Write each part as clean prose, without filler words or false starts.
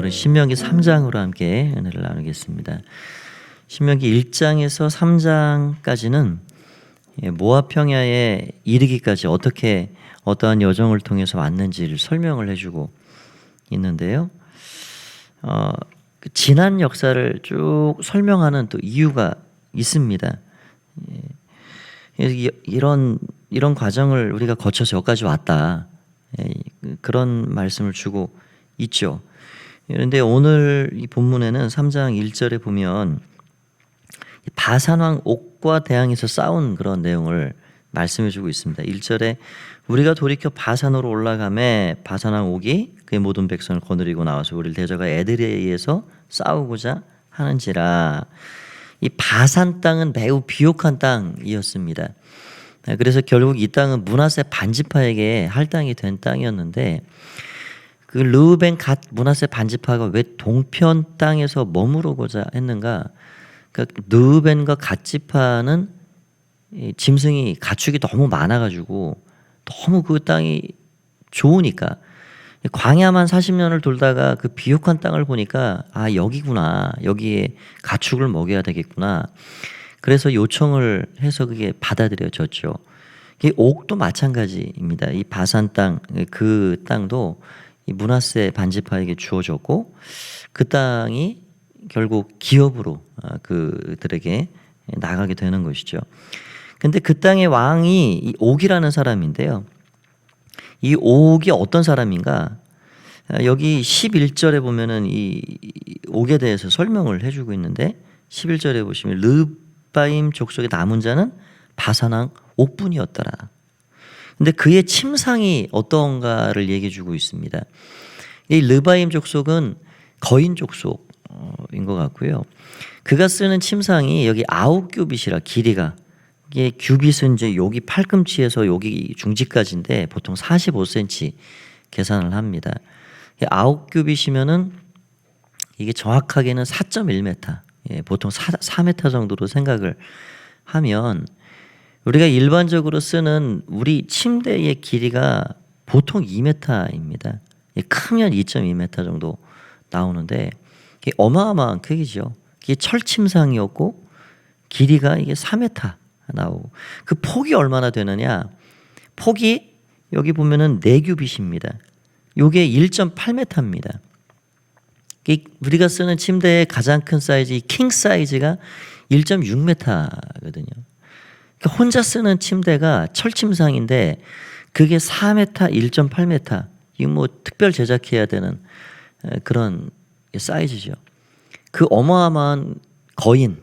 오늘은 신명기 3장으로 함께 은혜를 나누겠습니다. 신명기 1장에서 3장까지는 모압 평야에 이르기까지 어떻게 어떠한 여정을 통해서 왔는지를 설명을 해주고 있는데요. 지난 역사를 쭉 설명하는 또 이유가 있습니다. 이런 과정을 우리가 거쳐서 여기까지 왔다. 그런 말씀을 주고 있죠. 그런데 오늘 이 본문에는 3장 1절에 보면 바산왕 옥과 대항해서 싸운 그런 내용을 말씀해 주고 있습니다. 1절에 우리가 돌이켜 바산으로 올라가매 바산왕 옥이 그의 모든 백성을 거느리고 나와서 우리를 대적하 에드레이에서 싸우고자 하는지라. 이 바산 땅은 매우 비옥한 땅이었습니다. 그래서 결국 이 땅은 므낫세 반지파에게 할당이 된 땅이었는데, 그 르우벤 갓 므낫세 반지파가 왜 동편 땅에서 머무르고자 했는가? 그러니까 르우벤과 갓 지파는 짐승이 가축이 너무 많아가지고 너무 그 땅이 좋으니까 광야만 40년을 돌다가 그 비옥한 땅을 보니까 아, 여기구나, 여기에 가축을 먹여야 되겠구나. 그래서 요청을 해서 그게 받아들여졌죠. 이 옥도 마찬가지입니다. 이 바산 땅, 그 땅도 이 므낫세 반지파에게 주어졌고, 그 땅이 결국 기업으로 그들에게 나가게 되는 것이죠. 근데 그 땅의 왕이 이 옥이라는 사람인데요. 이 옥이 어떤 사람인가? 여기 11절에 보면은 이 옥에 대해서 설명을 해주고 있는데, 11절에 보시면 르바임 족속의 남은 자는 바산왕 옥뿐이었더라. 근데 그의 침상이 어떤가를 얘기해주고 있습니다. 이 르바임 족속은 거인 족속인 것 같고요. 그가 쓰는 침상이 여기 9규빗이라 길이가, 이게 규빗은 이제 여기 팔꿈치에서 여기 중지까지인데 보통 45cm 계산을 합니다. 9규빗이면은 이게 정확하게는 4.1m, 보통 4m 정도로 생각을 하면, 우리가 일반적으로 쓰는 우리 침대의 길이가 보통 2m입니다. 크면 2.2m 정도 나오는데 이게 어마어마한 크기죠. 이게 철침상이었고 길이가 이게 4m 나오고, 그 폭이 얼마나 되느냐? 폭이 여기 보면은 4규빗입니다. 요게 1.8m입니다. 우리가 쓰는 침대의 가장 큰 사이즈, 이 킹 사이즈가 1.6m거든요. 그러니까 혼자 쓰는 침대가 철침상인데 그게 4m, 1.8m. 이거 뭐 특별 제작해야 되는 그런 사이즈죠. 그 어마어마한 거인,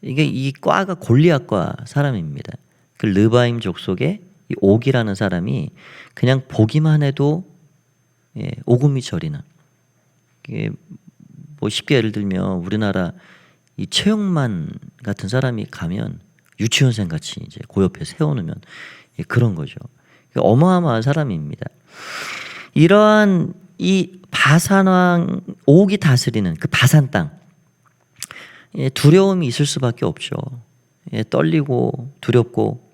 이게 이 과가 골리앗과 사람입니다. 그 르바임 족속의 이 옥이라는 사람이 그냥 보기만 해도 오금이 저리는, 이게 뭐 쉽게 예를 들면 우리나라 이 최영만 같은 사람이 가면 유치원생 같이 이제 그 옆에 세워놓으면 그런 거죠. 어마어마한 사람입니다. 이러한 이 바산왕 옥이 다스리는 그 바산 땅, 두려움이 있을 수밖에 없죠. 떨리고 두렵고.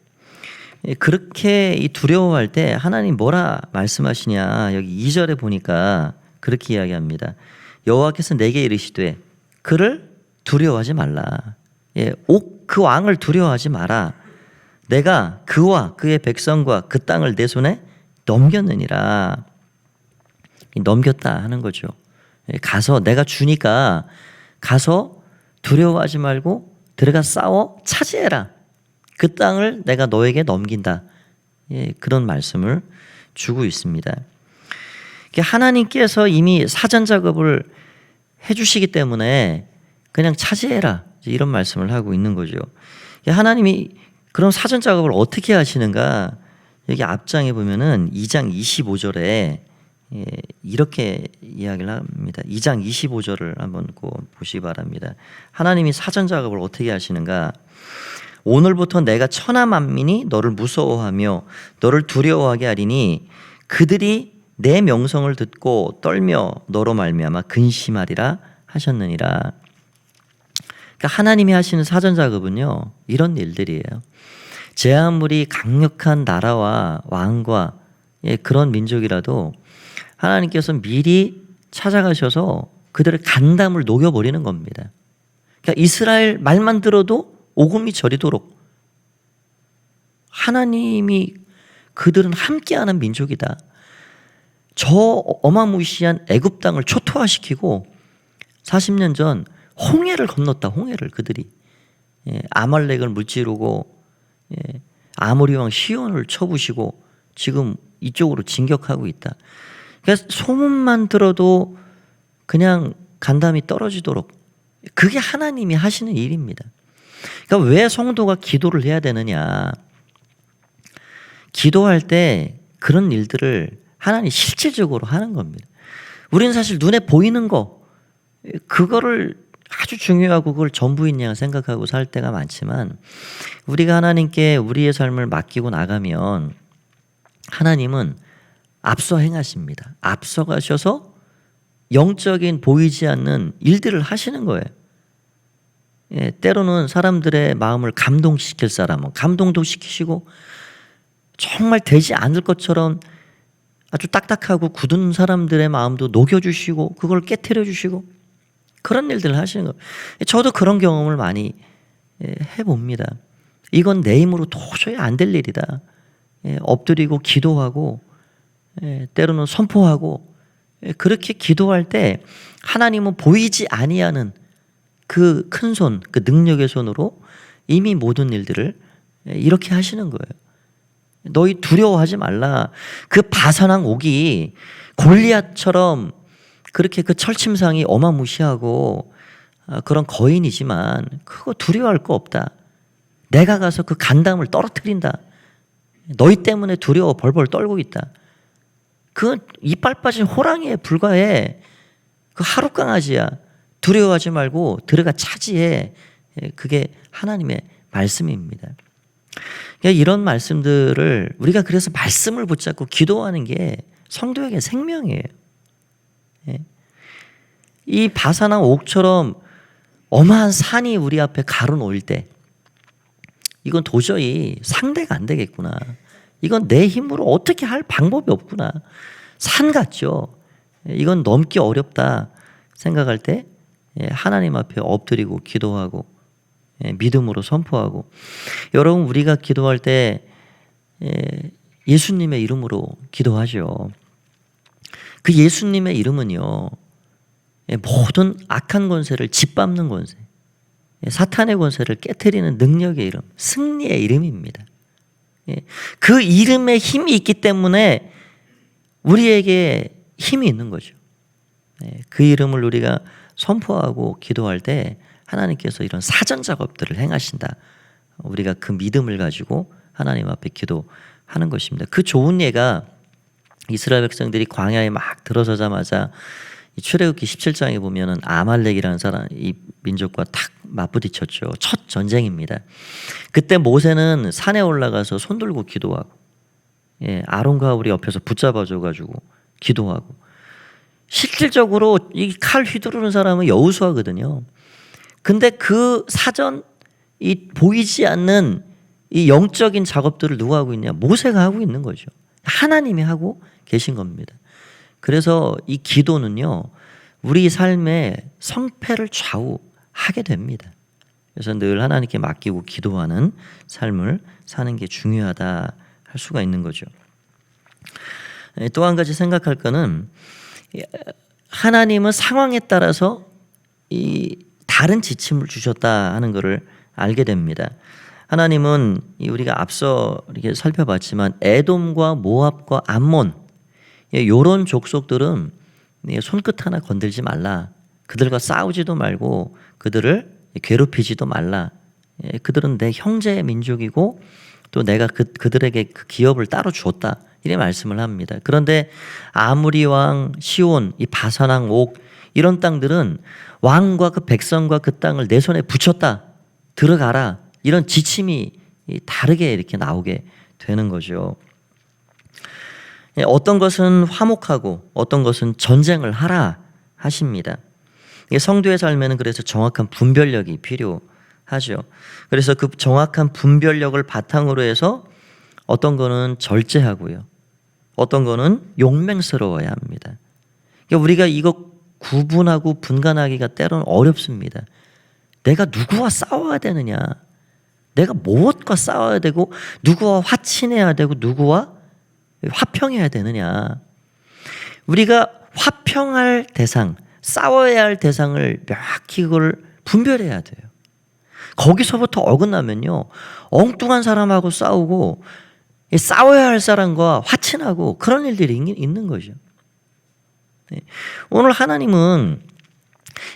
그렇게 이 두려워할 때 하나님 뭐라 말씀하시냐? 여기 2절에 보니까 그렇게 이야기합니다. 여호와께서 내게 이르시되 그를 두려워하지 말라. 옥 그 왕을 두려워하지 마라. 내가 그와 그의 백성과 그 땅을 내 손에 넘겼느니라. 넘겼다 하는 거죠. 가서 내가 주니까 가서 두려워하지 말고 들어가 싸워 차지해라. 그 땅을 내가 너에게 넘긴다. 그런 말씀을 주고 있습니다. 하나님께서 이미 사전 작업을 해주시기 때문에 그냥 차지해라, 이런 말씀을 하고 있는 거죠. 하나님이 그럼 사전 작업을 어떻게 하시는가? 여기 앞장에 보면은 2장 25절에 이렇게 이야기를 합니다. 2장 25절을 한번 꼭 보시기 바랍니다. 하나님이 사전 작업을 어떻게 하시는가? 오늘부터 내가 천하 만민이 너를 무서워하며 너를 두려워하게 하리니 그들이 내 명성을 듣고 떨며 너로 말미암아 근심하리라 하셨느니라. 그러니까 하나님이 하시는 사전 작업은요, 이런 일들이에요. 제 아무리 강력한 나라와 왕과 그런 민족이라도 하나님께서 미리 찾아가셔서 그들의 간담을 녹여버리는 겁니다. 그러니까 이스라엘 말만 들어도 오금이 저리도록 하나님이 그들은 함께하는 민족이다. 저 어마무시한 애굽 땅을 초토화시키고 40년 전 홍해를 건넜다. 홍해를 그들이 아말렉을 무찌르고 아모리 왕 시온을 쳐부시고 지금 이쪽으로 진격하고 있다. 그러니까 소문만 들어도 그냥 간담이 떨어지도록 그게 하나님이 하시는 일입니다. 그러니까 왜 성도가 기도를 해야 되느냐? 기도할 때 그런 일들을 하나님이 실질적으로 하는 겁니다. 우리는 사실 눈에 보이는 거 그거를 아주 중요하고 그걸 전부인 양 생각하고 살 때가 많지만 우리가 하나님께 우리의 삶을 맡기고 나가면 하나님은 앞서 행하십니다. 앞서 가셔서 영적인 보이지 않는 일들을 하시는 거예요. 때로는 사람들의 마음을 감동시킬 사람은 감동도 시키시고 정말 되지 않을 것처럼 아주 딱딱하고 굳은 사람들의 마음도 녹여주시고 그걸 깨트려 주시고 그런 일들을 하시는 거예요. 저도 그런 경험을 많이 해봅니다. 이건 내 힘으로 도저히 안 될 일이다. 엎드리고 기도하고 때로는 선포하고 그렇게 기도할 때 하나님은 보이지 아니하는 그 큰 손, 그 능력의 손으로 이미 모든 일들을 이렇게 하시는 거예요. 너희 두려워하지 말라. 그 바산왕 옥이 골리앗처럼 그렇게 그 철침상이 어마무시하고 그런 거인이지만 그거 두려워할 거 없다. 내가 가서 그 간담을 떨어뜨린다. 너희 때문에 두려워 벌벌 떨고 있다. 그 이빨 빠진 호랑이에 불과해. 그 하루 강아지야. 두려워하지 말고 들어가 차지해. 그게 하나님의 말씀입니다. 그러니까 이런 말씀들을 우리가 그래서 말씀을 붙잡고 기도하는 게 성도에게 생명이에요. 이 바산왕 옥처럼 어마한 산이 우리 앞에 가로놓일 때 이건 도저히 상대가 안 되겠구나. 이건 내 힘으로 어떻게 할 방법이 없구나. 산 같죠. 이건 넘기 어렵다 생각할 때 하나님 앞에 엎드리고 기도하고 믿음으로 선포하고 여러분 우리가 기도할 때 예수님의 이름으로 기도하죠. 그 예수님의 이름은요 모든 악한 권세를 짓밟는 권세, 사탄의 권세를 깨트리는 능력의 이름, 승리의 이름입니다. 그 이름에 힘이 있기 때문에 우리에게 힘이 있는 거죠. 그 이름을 우리가 선포하고 기도할 때 하나님께서 이런 사전 작업들을 행하신다. 우리가 그 믿음을 가지고 하나님 앞에 기도하는 것입니다. 그 좋은 예가 이스라엘 백성들이 광야에 막 들어서자마자 출애굽기 17장에 보면은 아말렉이라는 사람, 이 민족과 탁 맞부딪혔죠. 첫 전쟁입니다. 그때 모세는 산에 올라가서 손 들고 기도하고, 아론과 우리 옆에서 붙잡아줘가지고 기도하고, 실질적으로 이 칼 휘두르는 사람은 여호수아거든요. 근데 그 사전 이 보이지 않는 이 영적인 작업들을 누가 하고 있냐? 모세가 하고 있는 거죠. 하나님이 하고 계신 겁니다. 그래서 이 기도는요, 우리 삶의 성패를 좌우하게 됩니다. 그래서 늘 하나님께 맡기고 기도하는 삶을 사는 게 중요하다 할 수가 있는 거죠. 또 한 가지 생각할 거는 하나님은 상황에 따라서 이 다른 지침을 주셨다 하는 것을 알게 됩니다. 하나님은 우리가 앞서 이렇게 살펴봤지만 에돔과 모압과 암몬 이런 족속들은 손끝 하나 건들지 말라. 그들과 싸우지도 말고 그들을 괴롭히지도 말라. 그들은 내 형제의 민족이고 또 내가 그들에게 그 기업을 따로 주었다. 이런 말씀을 합니다. 그런데 아모리 왕 시온, 이 바산왕 옥 이런 땅들은 왕과 그 백성과 그 땅을 내 손에 붙였다. 들어가라. 이런 지침이 다르게 이렇게 나오게 되는 거죠. 어떤 것은 화목하고 어떤 것은 전쟁을 하라 하십니다. 성도의 삶에는 그래서 정확한 분별력이 필요하죠. 그래서 그 정확한 분별력을 바탕으로 해서 어떤 거는 절제하고요. 어떤 거는 용맹스러워야 합니다. 그러니까 우리가 이거 구분하고 분간하기가 때로는 어렵습니다. 내가 누구와 싸워야 되느냐, 내가 무엇과 싸워야 되고 누구와 화친해야 되고 누구와 화평해야 되느냐. 우리가 화평할 대상, 싸워야 할 대상을 명확히 그걸 분별해야 돼요. 거기서부터 어긋나면요, 엉뚱한 사람하고 싸우고 싸워야 할 사람과 화친하고 그런 일들이 있는 거죠. 오늘 하나님은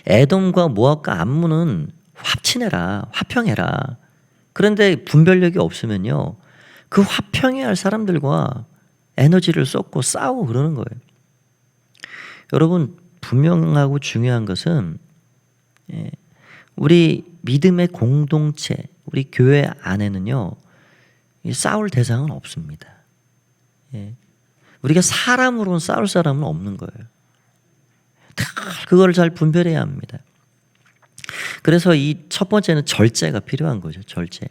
에돔과 모압과 암몬은 화친해라, 화평해라. 그런데 분별력이 없으면요, 그 화평해야 할 사람들과 에너지를 쏟고 싸우고 그러는 거예요. 여러분, 분명하고 중요한 것은 우리 믿음의 공동체, 우리 교회 안에는요, 싸울 대상은 없습니다. 우리가 사람으로는 싸울 사람은 없는 거예요. 그걸 잘 분별해야 합니다. 그래서 이 첫 번째는 절제가 필요한 거죠. 절제.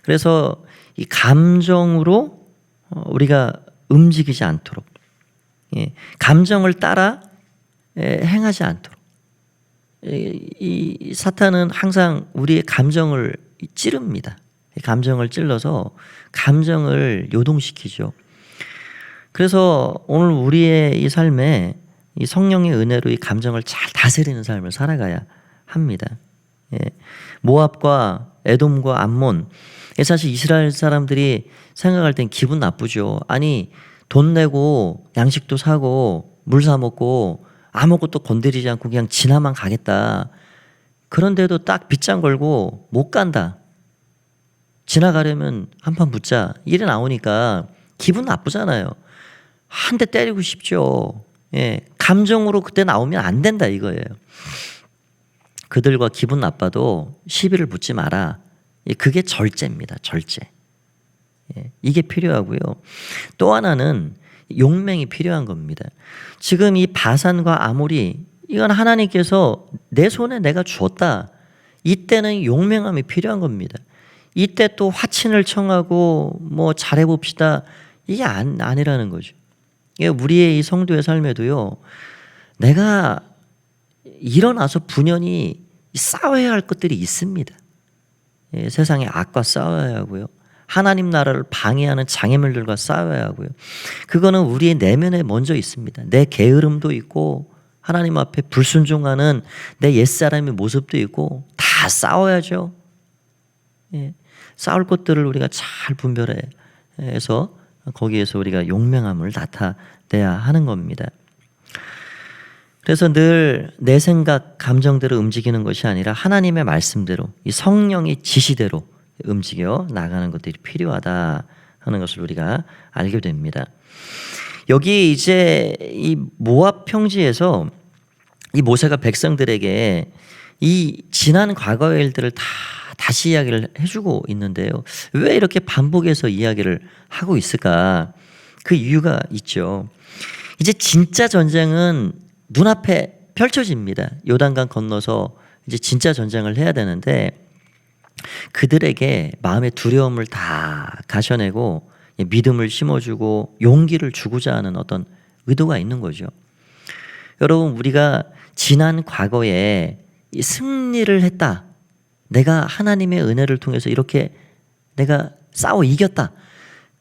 그래서 이 감정으로 우리가 움직이지 않도록, 감정을 따라 행하지 않도록. 이 사탄은 항상 우리의 감정을 찌릅니다. 감정을 찔러서 감정을 요동시키죠. 그래서 오늘 우리의 이 삶에 이 성령의 은혜로 이 감정을 잘 다스리는 삶을 살아가야 합니다. 모압과 에돔과 암몬, 사실 이스라엘 사람들이 생각할 땐 기분 나쁘죠. 아니, 돈 내고 양식도 사고 물 사 먹고 아무것도 건드리지 않고 그냥 지나만 가겠다. 그런데도 딱 빗장 걸고 못 간다. 지나가려면 한판 붙자. 이래 나오니까 기분 나쁘잖아요. 한 대 때리고 싶죠. 감정으로 그때 나오면 안 된다 이거예요. 그들과 기분 나빠도 시비를 붙지 마라. 그게 절제입니다. 절제. 이게 필요하고요. 또 하나는 용맹이 필요한 겁니다. 지금 이 바산과 아모리, 이건 하나님께서 내 손에 내가 주었다. 이때는 용맹함이 필요한 겁니다. 이때 또 화친을 청하고 뭐 잘해봅시다. 이게 아니라는 거죠. 우리의 이 성도의 삶에도요, 내가 일어나서 분연히 싸워야 할 것들이 있습니다. 세상의 악과 싸워야 하고요. 하나님 나라를 방해하는 장애물들과 싸워야 하고요. 그거는 우리의 내면에 먼저 있습니다. 내 게으름도 있고 하나님 앞에 불순종하는 내 옛사람의 모습도 있고 다 싸워야죠. 싸울 것들을 우리가 잘 분별해서 거기에서 우리가 용맹함을 나타내야 하는 겁니다. 그래서 늘 내 생각, 감정대로 움직이는 것이 아니라 하나님의 말씀대로, 이 성령의 지시대로 움직여 나가는 것들이 필요하다 하는 것을 우리가 알게 됩니다. 여기 이제 이 모압 평지에서 이 모세가 백성들에게 이 지난 과거의 일들을 다시 이야기를 해주고 있는데요. 왜 이렇게 반복해서 이야기를 하고 있을까? 그 이유가 있죠. 이제 진짜 전쟁은 눈앞에 펼쳐집니다. 요단강 건너서 이제 진짜 전쟁을 해야 되는데 그들에게 마음의 두려움을 다 가셔내고 믿음을 심어주고 용기를 주고자 하는 어떤 의도가 있는 거죠. 여러분, 우리가 지난 과거에 이 승리를 했다. 내가 하나님의 은혜를 통해서 이렇게 내가 싸워 이겼다.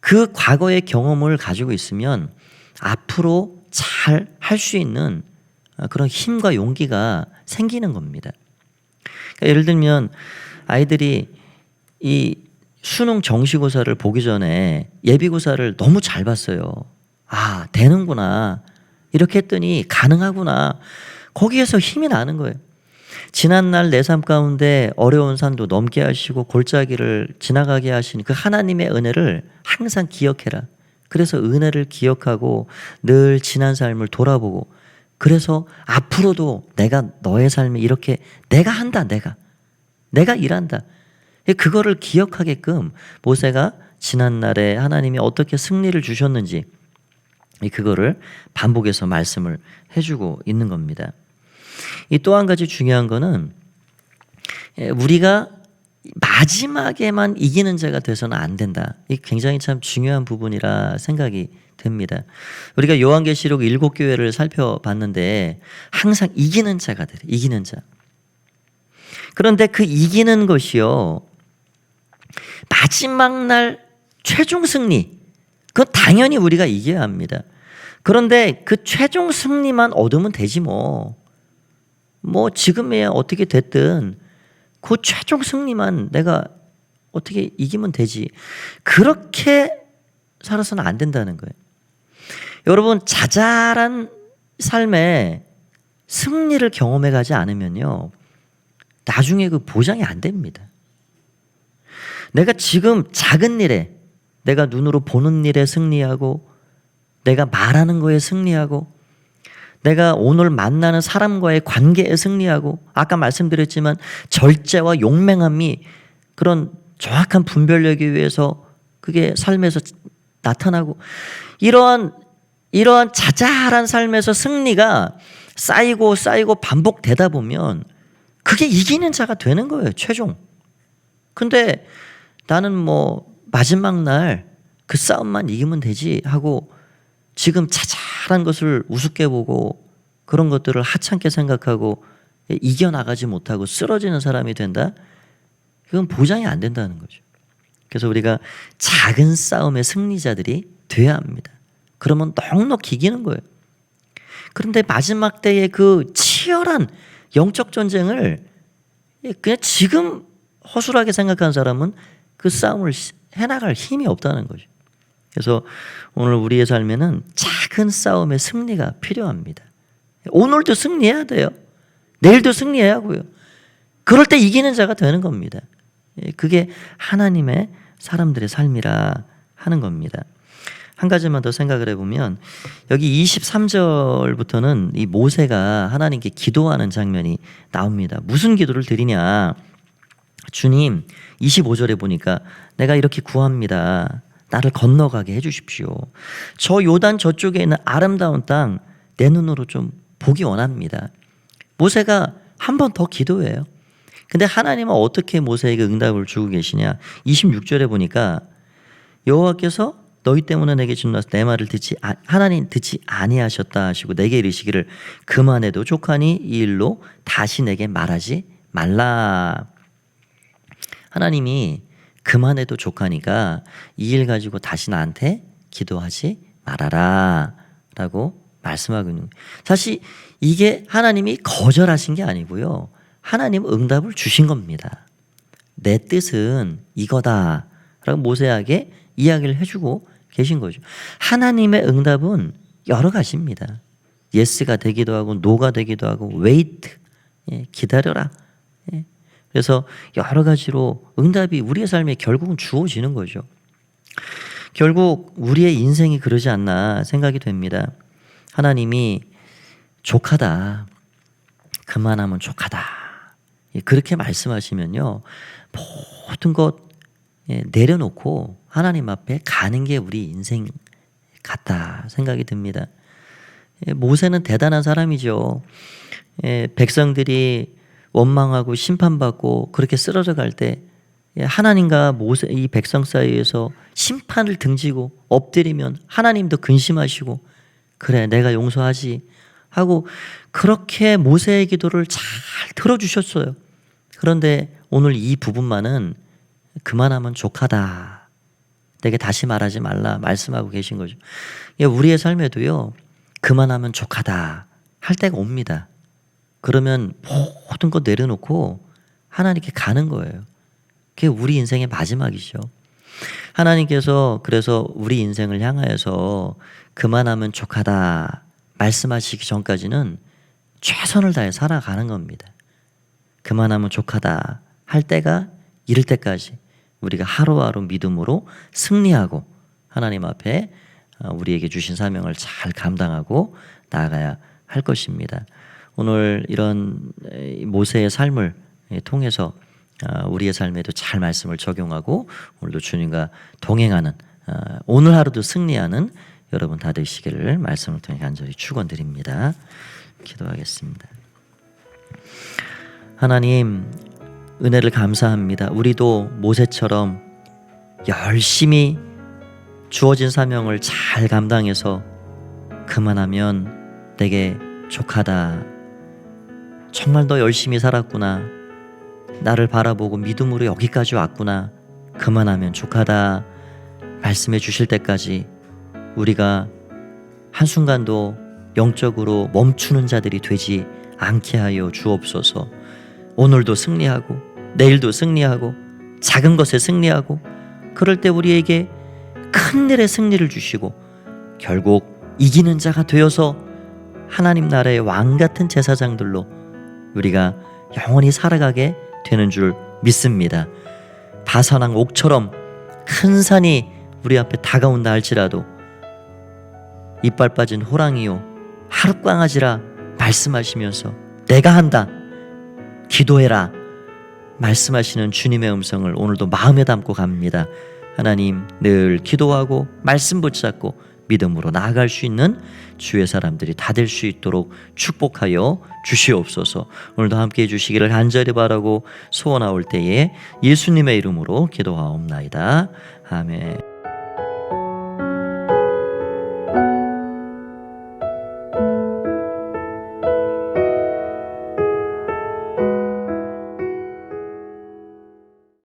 그 과거의 경험을 가지고 있으면 앞으로 잘 할 수 있는 그런 힘과 용기가 생기는 겁니다. 그러니까 예를 들면 아이들이 이 수능 정시고사를 보기 전에 예비고사를 너무 잘 봤어요. 아, 되는구나. 이렇게 했더니 가능하구나. 거기에서 힘이 나는 거예요. 지난날 내 삶 가운데 어려운 산도 넘게 하시고 골짜기를 지나가게 하신 그 하나님의 은혜를 항상 기억해라. 그래서 은혜를 기억하고 늘 지난 삶을 돌아보고, 그래서 앞으로도 내가 너의 삶에 이렇게 내가 한다. 내가 일한다. 그거를 기억하게끔 모세가 지난날에 하나님이 어떻게 승리를 주셨는지 그거를 반복해서 말씀을 해주고 있는 겁니다. 이 또 한 가지 중요한 거는 우리가 마지막에만 이기는 자가 돼서는 안 된다. 이 굉장히 참 중요한 부분이라 생각이 됩니다. 우리가 요한계시록 7교회를 살펴봤는데 항상 이기는 자가 되래. 이기는 자. 그런데 그 이기는 것이요, 마지막 날 최종 승리, 그건 당연히 우리가 이겨야 합니다. 그런데 그 최종 승리만 얻으면 되지 뭐 지금에야 어떻게 됐든 그 최종 승리만 내가 어떻게 이기면 되지. 그렇게 살아서는 안 된다는 거예요. 여러분, 자잘한 삶에 승리를 경험해 가지 않으면요, 나중에 그 보장이 안 됩니다. 내가 지금 작은 일에, 내가 눈으로 보는 일에 승리하고, 내가 말하는 거에 승리하고, 내가 오늘 만나는 사람과의 관계에 승리하고, 아까 말씀드렸지만 절제와 용맹함이 그런 정확한 분별력에 의해서 그게 삶에서 나타나고, 이러한 자잘한 삶에서 승리가 쌓이고 반복되다 보면 그게 이기는 자가 되는 거예요, 최종. 근데 나는 마지막 날 그 싸움만 이기면 되지 하고 지금 자잘한 것을 우습게 보고 그런 것들을 하찮게 생각하고 이겨나가지 못하고 쓰러지는 사람이 된다? 그건 보장이 안 된다는 거죠. 그래서 우리가 작은 싸움의 승리자들이 돼야 합니다. 그러면 넉넉히 이기는 거예요. 그런데 마지막 때의 그 치열한 영적 전쟁을 그냥 지금 허술하게 생각하는 사람은 그 싸움을 해나갈 힘이 없다는 거죠. 그래서 오늘 우리의 삶에는 작은 싸움의 승리가 필요합니다. 오늘도 승리해야 돼요. 내일도 승리해야 하고요. 그럴 때 이기는 자가 되는 겁니다. 그게 하나님의 사람들의 삶이라 하는 겁니다. 한 가지만 더 생각을 해보면 여기 23절부터는 이 모세가 하나님께 기도하는 장면이 나옵니다. 무슨 기도를 드리냐? 주님, 25절에 보니까 내가 이렇게 구합니다. 나를 건너가게 해주십시오. 저 요단 저쪽에 있는 아름다운 땅 내 눈으로 좀 보기 원합니다. 모세가 한 번 더 기도해요. 근데 하나님은 어떻게 모세에게 응답을 주고 계시냐? 26절에 보니까 여호와께서 너희 때문에 내게 진노하사 내 말을 하나님 듣지 아니하셨다 하시고 내게 이르시기를 그만해도 족하니 이 일로 다시 내게 말하지 말라. 하나님이 그만해도 족하니까 이 일 가지고 다시 나한테 기도하지 말아라 라고 말씀하고 있는 거예요. 사실 이게 하나님이 거절하신 게 아니고요, 하나님 응답을 주신 겁니다. 내 뜻은 이거다 라고 모세에게 이야기를 해주고 계신 거죠. 하나님의 응답은 여러 가지입니다. 예스가 되기도 하고 노가 되기도 하고 wait, 기다려라. 그래서 여러 가지로 응답이 우리의 삶에 결국은 주어지는 거죠. 결국 우리의 인생이 그러지 않나 생각이 됩니다. 하나님이 족하다, 그만하면 족하다, 그렇게 말씀하시면요, 모든 것 내려놓고 하나님 앞에 가는 게 우리 인생 같다 생각이 듭니다. 모세는 대단한 사람이죠. 백성들이 원망하고 심판받고 그렇게 쓰러져 갈 때 하나님과 모세, 이 백성 사이에서 심판을 등지고 엎드리면 하나님도 근심하시고 그래 내가 용서하지 하고 그렇게 모세의 기도를 잘 들어주셨어요. 그런데 오늘 이 부분만은 그만하면 족하다, 내게 다시 말하지 말라 말씀하고 계신 거죠. 우리의 삶에도요, 그만하면 족하다 할 때가 옵니다. 그러면 모든 거 내려놓고 하나님께 가는 거예요. 그게 우리 인생의 마지막이죠. 하나님께서 그래서 우리 인생을 향하여서 그만하면 족하다 말씀하시기 전까지는 최선을 다해 살아가는 겁니다. 그만하면 족하다 할 때가 이를 때까지 우리가 하루하루 믿음으로 승리하고 하나님 앞에 우리에게 주신 사명을 잘 감당하고 나아가야 할 것입니다. 오늘 이런 모세의 삶을 통해서 우리의 삶에도 잘 말씀을 적용하고 오늘도 주님과 동행하는, 오늘 하루도 승리하는 여러분 다 되시기를 말씀을 통해 간절히 축원드립니다. 기도하겠습니다. 하나님, 은혜를 감사합니다. 우리도 모세처럼 열심히 주어진 사명을 잘 감당해서 그만하면 내게 족하다. 정말 너 열심히 살았구나. 나를 바라보고 믿음으로 여기까지 왔구나. 그만하면 족하다. 말씀해 주실 때까지 우리가 한순간도 영적으로 멈추는 자들이 되지 않게 하여 주옵소서. 오늘도 승리하고 내일도 승리하고 작은 것에 승리하고 그럴 때 우리에게 큰 일에 승리를 주시고 결국 이기는 자가 되어서 하나님 나라의 왕 같은 제사장들로 우리가 영원히 살아가게 되는 줄 믿습니다. 바산왕 옥처럼 큰 산이 우리 앞에 다가온다 할지라도 이빨 빠진 호랑이요 하룻강아지라 말씀하시면서 내가 한다 기도해라 말씀하시는 주님의 음성을 오늘도 마음에 담고 갑니다. 하나님 늘 기도하고 말씀 붙잡고 믿음으로 나아갈 수 있는 주의 사람들이 다 될 수 있도록 축복하여 주시옵소서. 오늘도 함께해 주시기를 간절히 바라고 소원하올 때에 예수님의 이름으로 기도하옵나이다. 아멘.